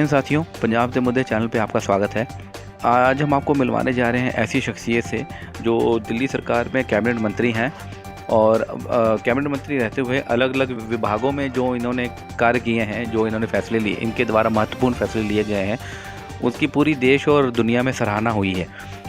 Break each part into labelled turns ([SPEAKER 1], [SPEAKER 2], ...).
[SPEAKER 1] जय हिंद साथियों, पंजाब के मुद्दे चैनल पे आपका स्वागत है। आज हम आपको मिलवाने जा रहे हैं ऐसी शख्सियत से जो दिल्ली सरकार में कैबिनेट मंत्री हैं और कैबिनेट मंत्री रहते हुए अलग अलग विभागों में जो इन्होंने कार्य किए हैं, जो इन्होंने फैसले लिए, इनके द्वारा महत्वपूर्ण फैसले लिए गए हैं, उसकी पूरी देश और दुनिया में सराहना हुई है।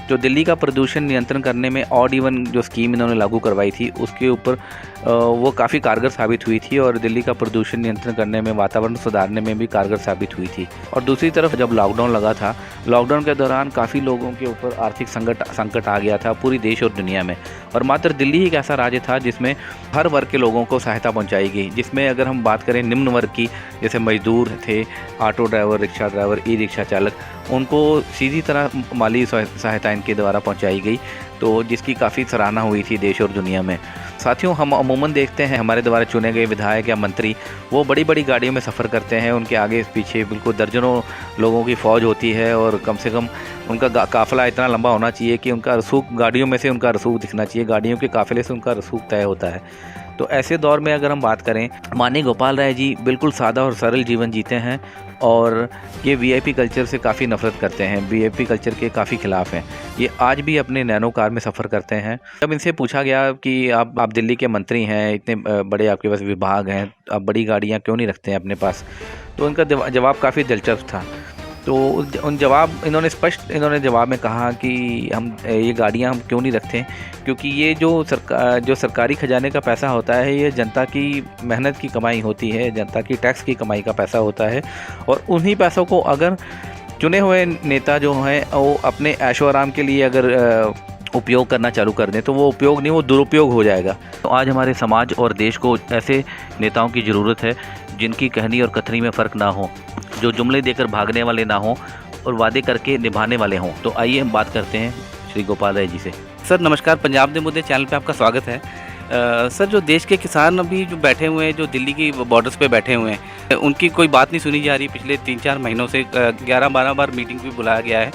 [SPEAKER 1] जो दिल्ली का प्रदूषण नियंत्रण करने में ऑड इवन जो स्कीम इन्होंने लागू करवाई थी, उसके ऊपर वो काफ़ी कारगर साबित हुई थी और दिल्ली का प्रदूषण नियंत्रण करने में, वातावरण सुधारने में भी कारगर साबित हुई थी। और दूसरी तरफ जब लॉकडाउन लगा था, लॉकडाउन के दौरान काफ़ी लोगों के ऊपर आर्थिक संकट आ गया था पूरी देश और दुनिया में, और मात्र दिल्ली ही एक ऐसा राज्य था जिसमें हर वर्ग के लोगों को सहायता पहुँचाई गई। जिसमें अगर हम बात करें निम्न वर्ग की, जैसे मजदूर थे, auto driver, rickshaw driver, e rickshaw चालक, उनको सीधी तरह माली सहायता इनके द्वारा पहुंचाई गई, तो जिसकी काफ़ी सराहना हुई थी देश और दुनिया में। साथियों, हम अमूमन देखते हैं हमारे द्वारा चुने गए विधायक या मंत्री वो बड़ी बड़ी गाड़ियों में सफ़र करते हैं, उनके आगे पीछे बिल्कुल दर्जनों लोगों की फ़ौज होती है और कम से कम उनका काफ़िला इतना लंबा होना चाहिए कि उनका रसूख, गाड़ियों में से उनका रसूख दिखना चाहिए, गाड़ियों के काफ़िले से उनका रसूख तय होता है। तो ऐसे दौर में अगर हम बात करें, माननीय गोपाल राय जी बिल्कुल सादा और सरल जीवन जीते हैं और ये वीआईपी कल्चर से काफ़ी नफरत करते हैं, वीआईपी कल्चर के काफ़ी खिलाफ हैं। ये आज भी अपने नैनो कार में सफ़र करते हैं। जब इनसे पूछा गया कि आप दिल्ली के मंत्री हैं, इतने बड़े आपके पास विभाग हैं, आप बड़ी गाड़ियाँ क्यों नहीं रखते हैं अपने पास, तो उनका जवाब काफ़ी दिलचस्प था। तो इन्होंने स्पष्ट जवाब में कहा कि हम ये गाड़ियाँ हम क्यों नहीं रखते, क्योंकि ये जो सरकारी खजाने का पैसा होता है, ये जनता की मेहनत की कमाई होती है, जनता की टैक्स की कमाई का पैसा होता है, और उन्हीं पैसों को अगर चुने हुए नेता जो हैं वो अपने ऐशो आराम के लिए अगर उपयोग करना चालू कर दें, तो वो उपयोग नहीं, वो दुरुपयोग हो जाएगा। तो आज हमारे समाज और देश को ऐसे नेताओं की ज़रूरत है जिनकी कहनी और कथनी में फ़र्क ना हो, जो जुमले देकर भागने वाले ना हों और वादे करके निभाने वाले हों। तो आइए हम बात करते हैं श्री गोपाल राय जी से। सर नमस्कार, पंजाब के मुद्दे चैनल पे आपका स्वागत है। सर, जो देश के किसान अभी जो बैठे हुए हैं, जो दिल्ली की बॉर्डर्स पे बैठे हुए हैं, उनकी कोई बात नहीं सुनी जा रही। पिछले 3-4 महीनों से 11-12 बार मीटिंग भी बुलाया गया है,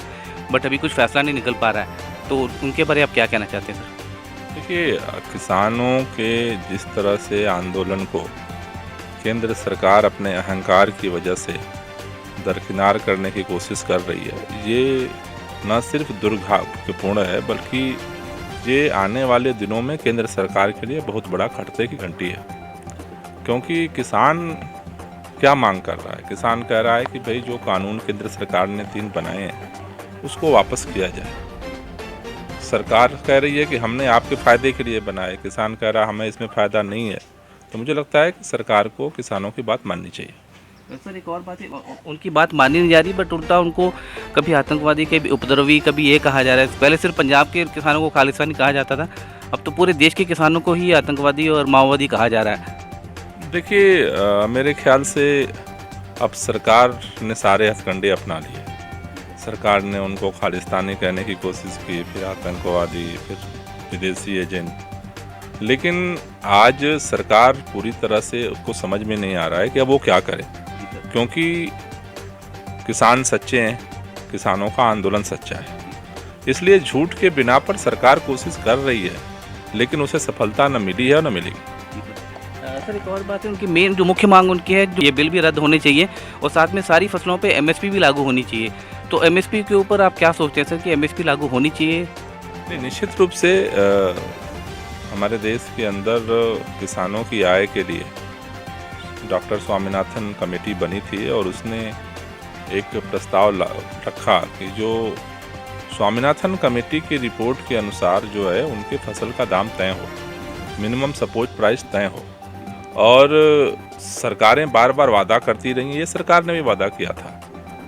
[SPEAKER 1] बट अभी कुछ फैसला नहीं निकल पा रहा है। तो उनके बारे आप क्या कहना चाहते हैं सर?
[SPEAKER 2] देखिए, किसानों के जिस तरह से आंदोलन को केंद्र सरकार अपने अहंकार की वजह से दरकिनार करने की कोशिश कर रही है, ये न सिर्फ दुर्भाग्यपूर्ण है, बल्कि ये आने वाले दिनों में केंद्र सरकार के लिए बहुत बड़ा खतरे की घंटी है। क्योंकि किसान क्या मांग कर रहा है? किसान कह रहा है कि भाई जो कानून केंद्र सरकार ने 3 बनाए हैं उसको वापस किया जाए। सरकार कह रही है कि हमने आपके फ़ायदे के लिए बनाए, किसान कह रहा है हमें इसमें फ़ायदा नहीं है। तो मुझे लगता है कि सरकार को किसानों की बात माननी चाहिए।
[SPEAKER 1] सर, एक और बात है, उनकी बात मानी नहीं जा रही, बट उल्टा उनको कभी आतंकवादी, कभी उपद्रवी, कभी ये कहा जा रहा है। पहले सिर्फ पंजाब के किसानों को खालिस्तानी कहा जाता था, अब तो पूरे देश के किसानों को ही आतंकवादी और माओवादी कहा जा रहा है।
[SPEAKER 2] देखिए, मेरे ख्याल से अब सरकार ने सारे हथकंडे अपना लिए। सरकार ने उनको खालिस्तानी कहने की कोशिश की, फिर आतंकवादी, फिर विदेशी एजेंट। लेकिन आज सरकार पूरी तरह से उसको समझ में नहीं आ रहा है कि अब वो क्या करे, क्योंकि किसान सच्चे हैं, किसानों का आंदोलन सच्चा है। इसलिए झूठ के बिना पर सरकार कोशिश कर रही है, लेकिन उसे सफलता न मिली है और न मिलेगी।
[SPEAKER 1] सर, एक और बात है, उनकी मेन जो मुख्य मांग उनकी है, जो ये बिल भी रद्द होने चाहिए और साथ में सारी फसलों पे एमएसपी भी लागू होनी चाहिए। तो एमएसपी के ऊपर आप क्या सोचते हैं सर, कि एमएसपी लागू होनी चाहिए?
[SPEAKER 2] नहीं, निश्चित रूप से हमारे देश के अंदर किसानों की आय के लिए डॉक्टर स्वामीनाथन कमेटी बनी थी और उसने एक प्रस्ताव रखा कि जो स्वामीनाथन कमेटी की रिपोर्ट के अनुसार जो है उनके फसल का दाम तय हो, मिनिमम सपोर्ट प्राइस तय हो। और सरकारें बार बार वादा करती रही, ये सरकार ने भी वादा किया था,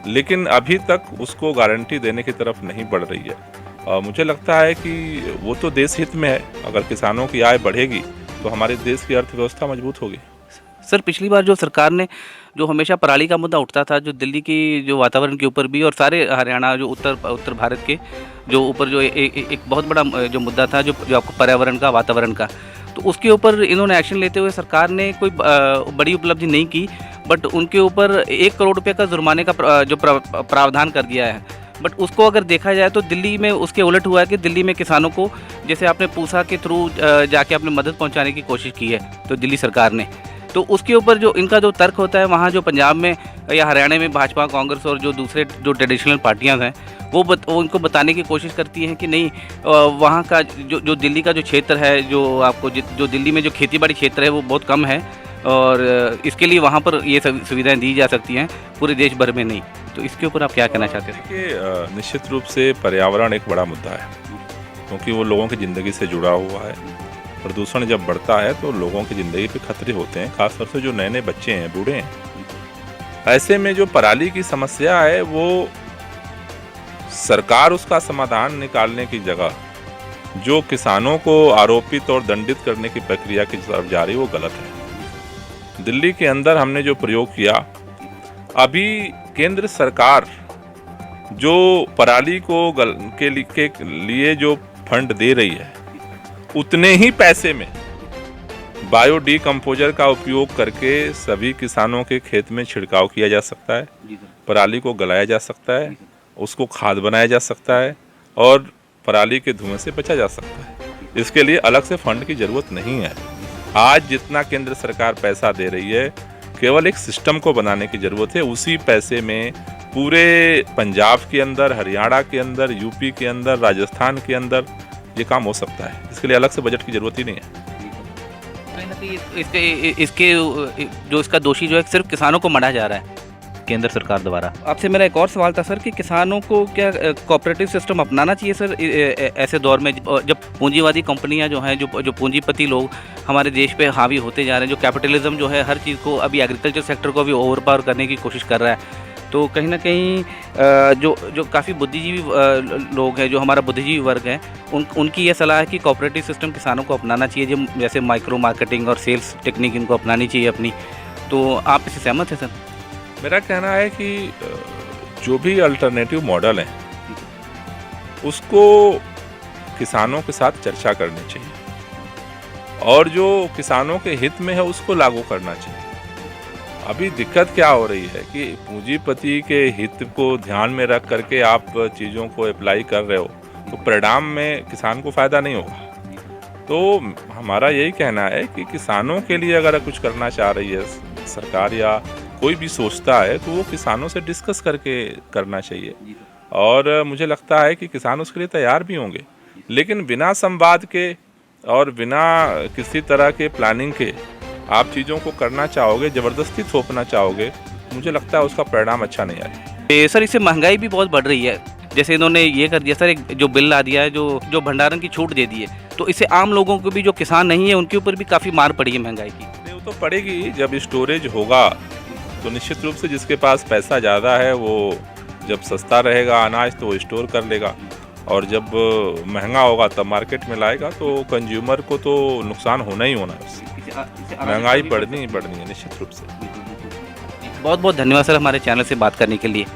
[SPEAKER 2] लेकिन अभी तक उसको गारंटी देने की तरफ नहीं बढ़ रही है। और मुझे लगता है कि वो तो देश हित में है, अगर किसानों की आय बढ़ेगी तो हमारे देश की अर्थव्यवस्था मजबूत होगी।
[SPEAKER 1] सर, पिछली बार जो सरकार ने, जो हमेशा पराली का मुद्दा उठता था, जो दिल्ली की जो वातावरण के ऊपर भी और सारे हरियाणा, जो उत्तर भारत के जो ऊपर जो एक बहुत बड़ा जो मुद्दा था, जो आपको पर्यावरण का, वातावरण का, तो उसके ऊपर इन्होंने एक्शन लेते हुए सरकार ने कोई बड़ी उपलब्धि नहीं की, बट उनके ऊपर 1 करोड़ रुपये का जुर्माने का जो प्रावधान कर दिया है। बट उसको अगर देखा जाए तो दिल्ली में उसके उलट हुआ है कि दिल्ली में किसानों को, जैसे आपने पूसा के थ्रू जाके आपने मदद पहुंचाने की कोशिश की है तो दिल्ली सरकार ने, तो उसके ऊपर जो इनका जो तर्क होता है, वहाँ जो पंजाब में या हरियाणा में भाजपा, कांग्रेस और जो दूसरे जो ट्रेडिशनल पार्टियां हैं वो उनको बताने की कोशिश करती हैं कि नहीं, वहाँ का जो दिल्ली का जो क्षेत्र है, जो आपको जो दिल्ली में जो खेतीबाड़ी क्षेत्र है वो बहुत कम है और इसके लिए वहाँ पर ये सुविधाएं दी जा सकती हैं, पूरे देश भर में नहीं। तो इसके ऊपर आप क्या कहना चाहते हैं?
[SPEAKER 2] देखिए, निश्चित रूप से पर्यावरण एक बड़ा मुद्दा है, क्योंकि वो लोगों की ज़िंदगी से जुड़ा हुआ है। प्रदूषण जब बढ़ता है तो लोगों की ज़िंदगी पे खतरे होते हैं, खासतौर से जो नए नए बच्चे हैं, बूढ़े हैं। ऐसे में जो पराली की समस्या है, वो सरकार उसका समाधान निकालने की जगह जो किसानों को आरोपित और दंडित करने की प्रक्रिया की तरफ जा रही है, वो गलत है। दिल्ली के अंदर हमने जो प्रयोग किया, अभी केंद्र सरकार जो पराली को के लिए जो फंड दे रही है, उतने ही पैसे में बायो डीकम्पोजर का उपयोग करके सभी किसानों के खेत में छिड़काव किया जा सकता है, पराली को गलाया जा सकता है, उसको खाद बनाया जा सकता है और पराली के धुएं से बचा जा सकता है। इसके लिए अलग से फंड की ज़रूरत नहीं है। आज जितना केंद्र सरकार पैसा दे रही है, केवल एक सिस्टम को बनाने की ज़रूरत है। उसी पैसे में पूरे पंजाब के अंदर, हरियाणा के अंदर, यूपी के अंदर, राजस्थान के अंदर ये काम हो सकता है। इसके लिए अलग से बजट की ज़रूरत ही नहीं है।
[SPEAKER 1] इसके जो इसका दोषी जो है सिर्फ किसानों को मढ़ा जा रहा है केंद्र सरकार द्वारा। आपसे मेरा एक और सवाल था सर कि किसानों को क्या कोऑपरेटिव सिस्टम अपनाना चाहिए सर ऐसे दौर में, जब पूंजीवादी कंपनियां जो हैं, जो पूंजीपति लोग हमारे देश पे हावी होते जा रहे हैं, जो कैपिटलिज्म जो है हर चीज़ को, अभी एग्रीकल्चर सेक्टर को भी ओवरपावर करने की कोशिश कर रहा है। तो कहीं ना कहीं जो काफ़ी बुद्धिजीवी लोग हैं, जो हमारा बुद्धिजीवी वर्ग है, उनकी ये सलाह है कि कोऑपरेटिव सिस्टम किसानों को अपनाना चाहिए, जैसे माइक्रो मार्केटिंग और सेल्स टेक्निक इनको अपनानी चाहिए अपनी। तो आप इससे सहमत हैं सर?
[SPEAKER 2] मेरा कहना है कि जो भी अल्टरनेटिव मॉडल है, उसको किसानों के साथ चर्चा करनी चाहिए और जो किसानों के हित में है उसको लागू करना चाहिए। अभी दिक्कत क्या हो रही है कि पूंजीपति के हित को ध्यान में रख करके आप चीज़ों को अप्लाई कर रहे हो, तो परिणाम में किसान को फ़ायदा नहीं होगा। तो हमारा यही कहना है कि किसानों के लिए अगर कुछ करना चाह रही है सरकार या कोई भी सोचता है, तो वो किसानों से डिस्कस करके करना चाहिए और मुझे लगता है कि किसान उसके लिए तैयार भी होंगे। लेकिन बिना संवाद के और बिना किसी तरह के प्लानिंग के आप चीज़ों को करना चाहोगे, ज़बरदस्ती थोपना चाहोगे, मुझे लगता है उसका परिणाम अच्छा नहीं आएगा।
[SPEAKER 1] सर, इससे महंगाई भी बहुत बढ़ रही है। जैसे इन्होंने ये कर दिया सर, एक जो बिल ला दिया है, जो भंडारण की छूट दे दी है, तो इससे आम लोगों को भी, जो किसान नहीं है, उनके ऊपर भी काफ़ी मार पड़ी है महंगाई की।
[SPEAKER 2] नहीं, वो तो पड़ेगी। जब स्टोरेज होगा तो निश्चित रूप से जिसके पास पैसा ज़्यादा है, वो जब सस्ता रहेगा अनाज तो वो स्टोर कर लेगा और जब महंगा होगा तब मार्केट में लाएगा, तो कंज्यूमर को तो नुकसान होना ही होना है। महंगाई बढ़नी ही बढ़नी है निश्चित रूप से।
[SPEAKER 1] बहुत बहुत धन्यवाद सर हमारे चैनल से बात करने के लिए।